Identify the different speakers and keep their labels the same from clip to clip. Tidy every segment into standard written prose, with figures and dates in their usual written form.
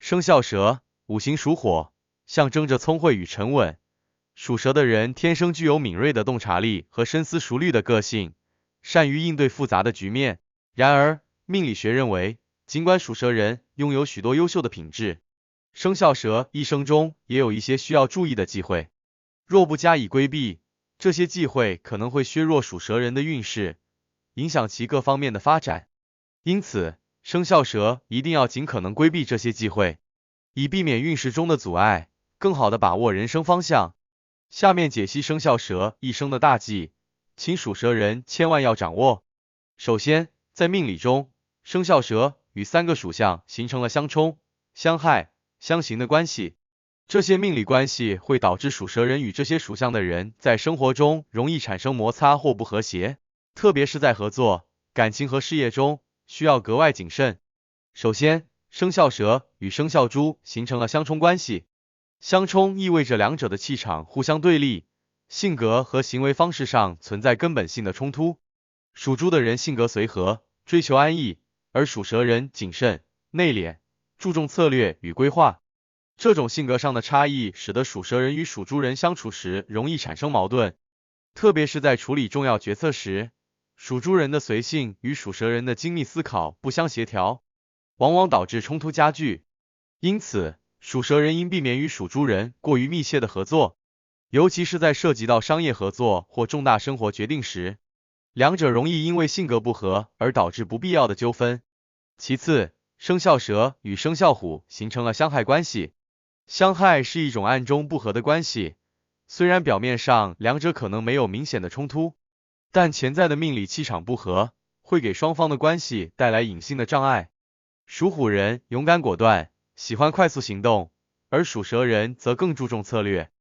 Speaker 1: 生肖蛇，五行属火，象征着聪慧与沉稳。属蛇的人天生具有敏锐的洞察力和深思熟虑的个性，善于应对复杂的局面。然而，命理学认为，尽管属蛇人拥有许多优秀的品质，生肖蛇一生中也有一些需要注意的忌讳。若不加以规避，这些忌讳可能会削弱属蛇人的运势，影响其各方面的发展。因此，生肖蛇一定要尽可能规避这些忌讳，以避免运势中的阻碍，更好地把握人生方向。下面解析生肖蛇一生的大忌，请属蛇人千万要掌握。首先，在命理中，生肖蛇与3个属相形成了相冲、相害、相刑的关系。这些命理关系会导致属蛇人与这些属相的人在生活中容易产生摩擦或不和谐，特别是在合作、感情和事业中，需要格外谨慎。首先，生肖蛇与生肖猪形成了相冲关系。相冲意味着两者的气场互相对立，性格和行为方式上存在根本性的冲突。属猪的人性格随和，追求安逸，而属蛇人谨慎、内敛，注重策略与规划。这种性格上的差异使得属蛇人与属猪人相处时容易产生矛盾，特别是在处理重要决策时，属猪人的随性与属蛇人的精密思考不相协调，往往导致冲突加剧。因此，属蛇人应避免与属猪人过于密切的合作，尤其是在涉及到商业合作或重大生活决定时，两者容易因为性格不合而导致不必要的纠纷。其次，生肖蛇与生肖虎形成了相害关系。相害是一种暗中不和的关系，虽然表面上两者可能没有明显的冲突，但潜在的命理气场不合，会给双方的关系带来隐性的障碍。属虎人勇敢果断，喜欢快速行动，而属蛇人则更注重策略，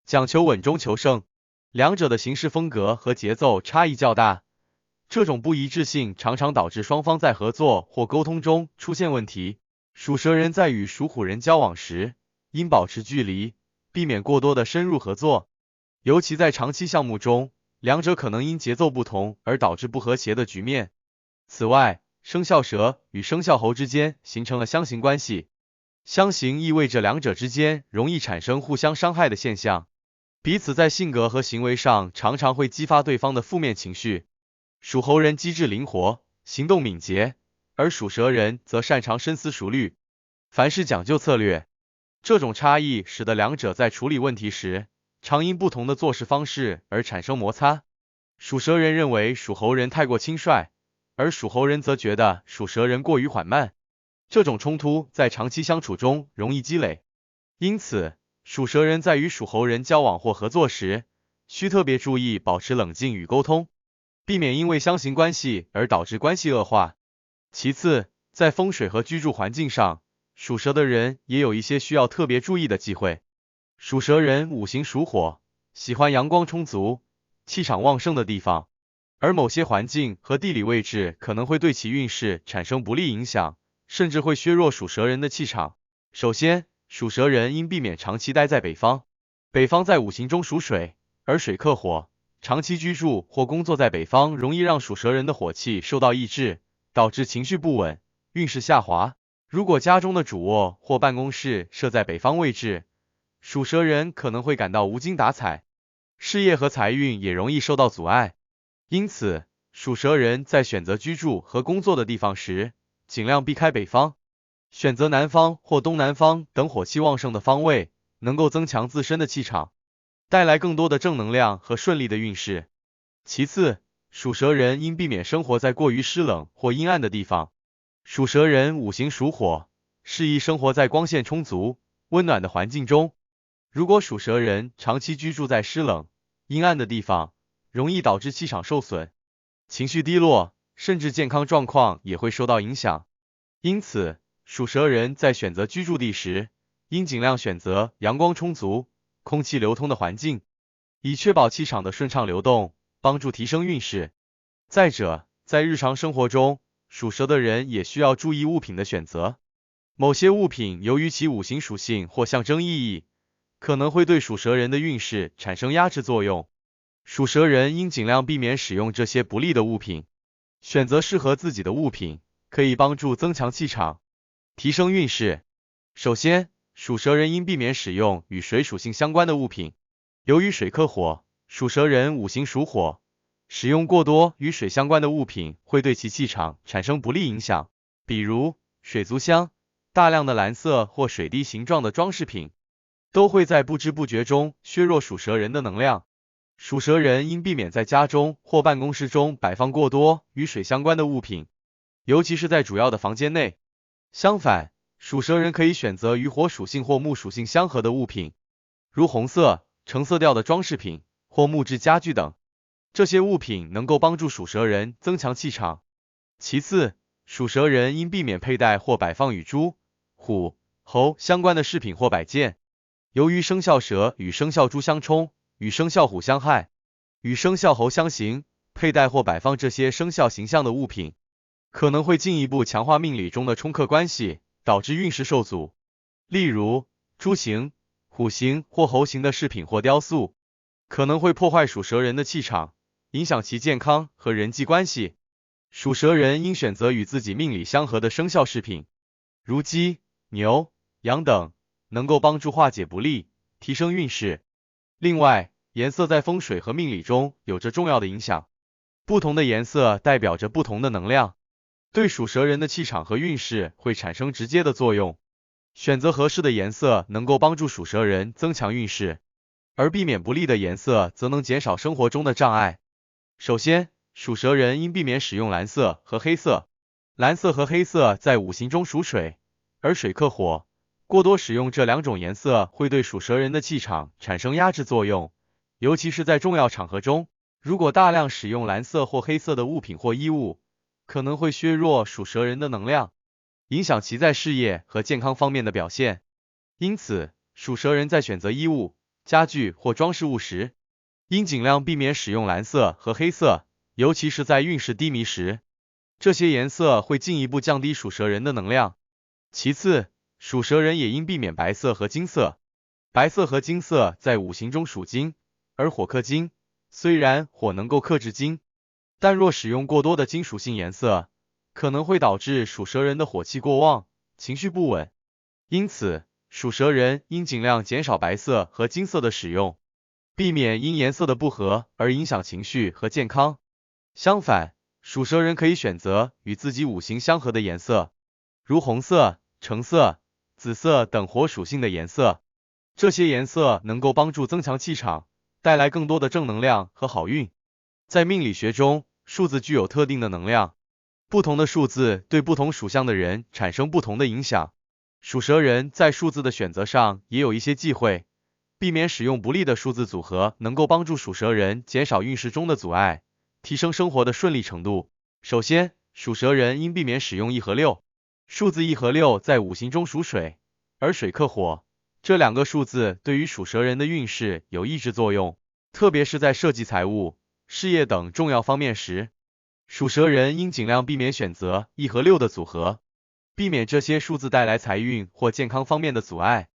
Speaker 1: 讲求稳中求胜。两者的行事风格和节奏差异较大，这种不一致性常常导致双方在合作或沟通中出现问题。属蛇人在与属虎人交往时，应保持距离，避免过多的深入合作，尤其在长期项目中，两者可能因节奏不同而导致不和谐的局面。此外，生肖蛇与生肖猴之间形成了相刑关系。相刑意味着两者之间容易产生互相伤害的现象，彼此在性格和行为上常常会激发对方的负面情绪。属猴人机智灵活，行动敏捷，而属蛇人则擅长深思熟虑，凡事讲究策略。这种差异使得两者在处理问题时，常因不同的做事方式而产生摩擦。属蛇人认为属猴人太过轻率，而属猴人则觉得属蛇人过于缓慢。这种冲突在长期相处中容易积累，因此，属蛇人在与属猴人交往或合作时，需特别注意保持冷静与沟通，避免因为相刑关系而导致关系恶化。其次，在风水和居住环境上，属蛇的人也有一些需要特别注意的忌讳。属蛇人五行属火，喜欢阳光充足、气场旺盛的地方，而某些环境和地理位置可能会对其运势产生不利影响，甚至会削弱属蛇人的气场。首先，属蛇人应避免长期待在北方。北方在五行中属水，而水克火，长期居住或工作在北方容易让属蛇人的火气受到抑制，导致情绪不稳，运势下滑。如果家中的主卧或办公室设在北方位置，属蛇人可能会感到无精打采，事业和财运也容易受到阻碍。因此，属蛇人在选择居住和工作的地方时，尽量避开北方，选择南方或东南方等火气旺盛的方位，能够增强自身的气场，带来更多的正能量和顺利的运势。其次，属蛇人应避免生活在过于湿冷或阴暗的地方。属蛇人五行属火，适宜生活在光线充足、温暖的环境中。如果属蛇人长期居住在湿冷、阴暗的地方，容易导致气场受损，情绪低落，甚至健康状况也会受到影响。因此，属蛇人在选择居住地时，应尽量选择阳光充足、空气流通的环境，以确保气场的顺畅流动，帮助提升运势。再者，在日常生活中，属蛇的人也需要注意物品的选择。某些物品由于其五行属性或象征意义，可能会对属蛇人的运势产生压制作用。属蛇人应尽量避免使用这些不利的物品，选择适合自己的物品，可以帮助增强气场，提升运势。首先，属蛇人应避免使用与水属性相关的物品。由于水克火，属蛇人五行属火，使用过多与水相关的物品会对其气场产生不利影响，比如水族箱、大量的蓝色或水滴形状的装饰品，都会在不知不觉中削弱属蛇人的能量。属蛇人应避免在家中或办公室中摆放过多与水相关的物品，尤其是在主要的房间内。相反，属蛇人可以选择与火属性或木属性相合的物品，如红色、橙色调的装饰品或木质家具等。这些物品能够帮助属蛇人增强气场。其次，属蛇人应避免佩戴或摆放与猪、虎、猴相关的饰品或摆件。由于生肖蛇与生肖猪相冲，与生肖虎相害，与生肖猴相刑，佩戴或摆放这些生肖形象的物品，可能会进一步强化命理中的冲克关系，导致运势受阻。例如，猪形、虎形或猴形的饰品或雕塑，可能会破坏属蛇人的气场，影响其健康和人际关系。属蛇人应选择与自己命理相合的生肖饰品，如鸡、牛、羊等，能够帮助化解不利，提升运势。另外，颜色在风水和命理中有着重要的影响，不同的颜色代表着不同的能量，对属蛇人的气场和运势会产生直接的作用。选择合适的颜色能够帮助属蛇人增强运势，而避免不利的颜色则能减少生活中的障碍。首先，属蛇人应避免使用蓝色和黑色。蓝色和黑色在五行中属水，而水克火，过多使用这两种颜色会对属蛇人的气场产生压制作用，尤其是在重要场合中，如果大量使用蓝色或黑色的物品或衣物，可能会削弱属蛇人的能量，影响其在事业和健康方面的表现。因此，属蛇人在选择衣物、家具或装饰物时，应尽量避免使用蓝色和黑色，尤其是在运势低迷时，这些颜色会进一步降低属蛇人的能量。其次，属蛇人也应避免白色和金色。白色和金色在五行中属金，而火克金，虽然火能够克制金，但若使用过多的金属性颜色，可能会导致属蛇人的火气过旺，情绪不稳。因此，属蛇人应尽量减少白色和金色的使用，避免因颜色的不合而影响情绪和健康。相反，属蛇人可以选择与自己五行相合的颜色，如红色、橙色、紫色等火属性的颜色。这些颜色能够帮助增强气场，带来更多的正能量和好运。在命理学中，数字具有特定的能量，不同的数字对不同属相的人产生不同的影响。属蛇人在数字的选择上也有一些忌讳，避免使用不利的数字组合，能够帮助属蛇人减少运势中的阻碍，提升生活的顺利程度。首先，属蛇人应避免使用1和6。数字1和6在五行中属水，而水克火，这两个数字对于属蛇人的运势有抑制作用，特别是在涉及财务、事业等重要方面时，属蛇人应尽量避免选择1和6的组合，避免这些数字带来财运或健康方面的阻碍，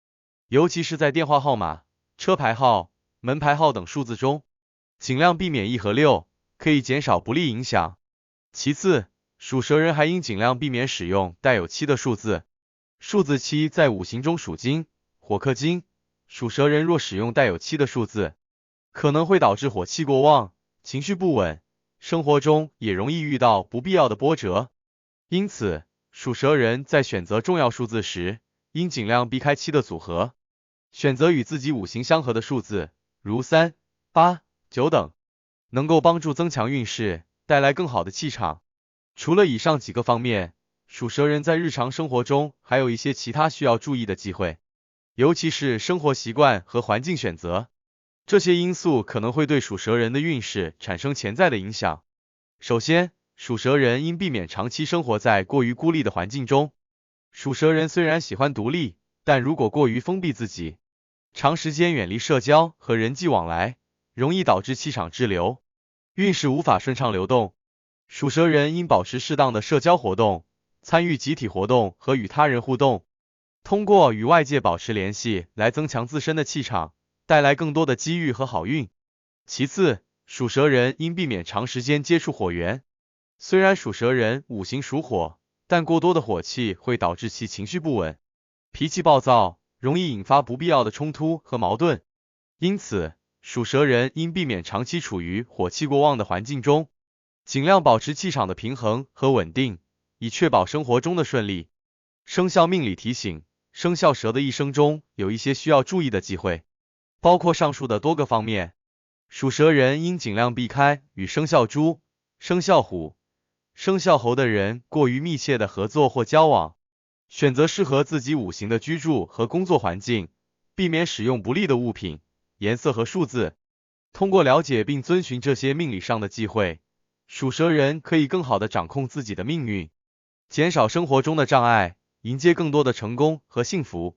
Speaker 1: 尤其是在电话号码、车牌号、门牌号等数字中，尽量避免1和6，可以减少不利影响。其次，属蛇人还应尽量避免使用带有7的数字。数字7在五行中属金，火克金，属蛇人若使用带有7的数字，可能会导致火气过旺，情绪不稳，生活中也容易遇到不必要的波折。因此，属蛇人在选择重要数字时，应尽量避开7的组合，选择与自己五行相合的数字，如3、8、9等，能够帮助增强运势，带来更好的气场。除了以上几个方面，属蛇人在日常生活中还有一些其他需要注意的忌讳，尤其是生活习惯和环境选择，这些因素可能会对属蛇人的运势产生潜在的影响。首先，属蛇人应避免长期生活在过于孤立的环境中。属蛇人虽然喜欢独立，但如果过于封闭自己，长时间远离社交和人际往来，容易导致气场滞留，运势无法顺畅流动。属蛇人应保持适当的社交活动，参与集体活动和与他人互动，通过与外界保持联系来增强自身的气场，带来更多的机遇和好运。其次，属蛇人应避免长时间接触火源。虽然属蛇人五行属火，但过多的火气会导致其情绪不稳，脾气暴躁，容易引发不必要的冲突和矛盾。因此，属蛇人应避免长期处于火气过旺的环境中，尽量保持气场的平衡和稳定，以确保生活中的顺利。生肖命理提醒：生肖蛇的一生中有一些需要注意的忌讳，包括上述的多个方面。属蛇人应尽量避开与生肖猪、生肖虎、生肖猴的人过于密切的合作或交往，选择适合自己五行的居住和工作环境，避免使用不利的物品、颜色和数字。通过了解并遵循这些命理上的忌讳，属蛇人可以更好地掌控自己的命运，减少生活中的障碍，迎接更多的成功和幸福。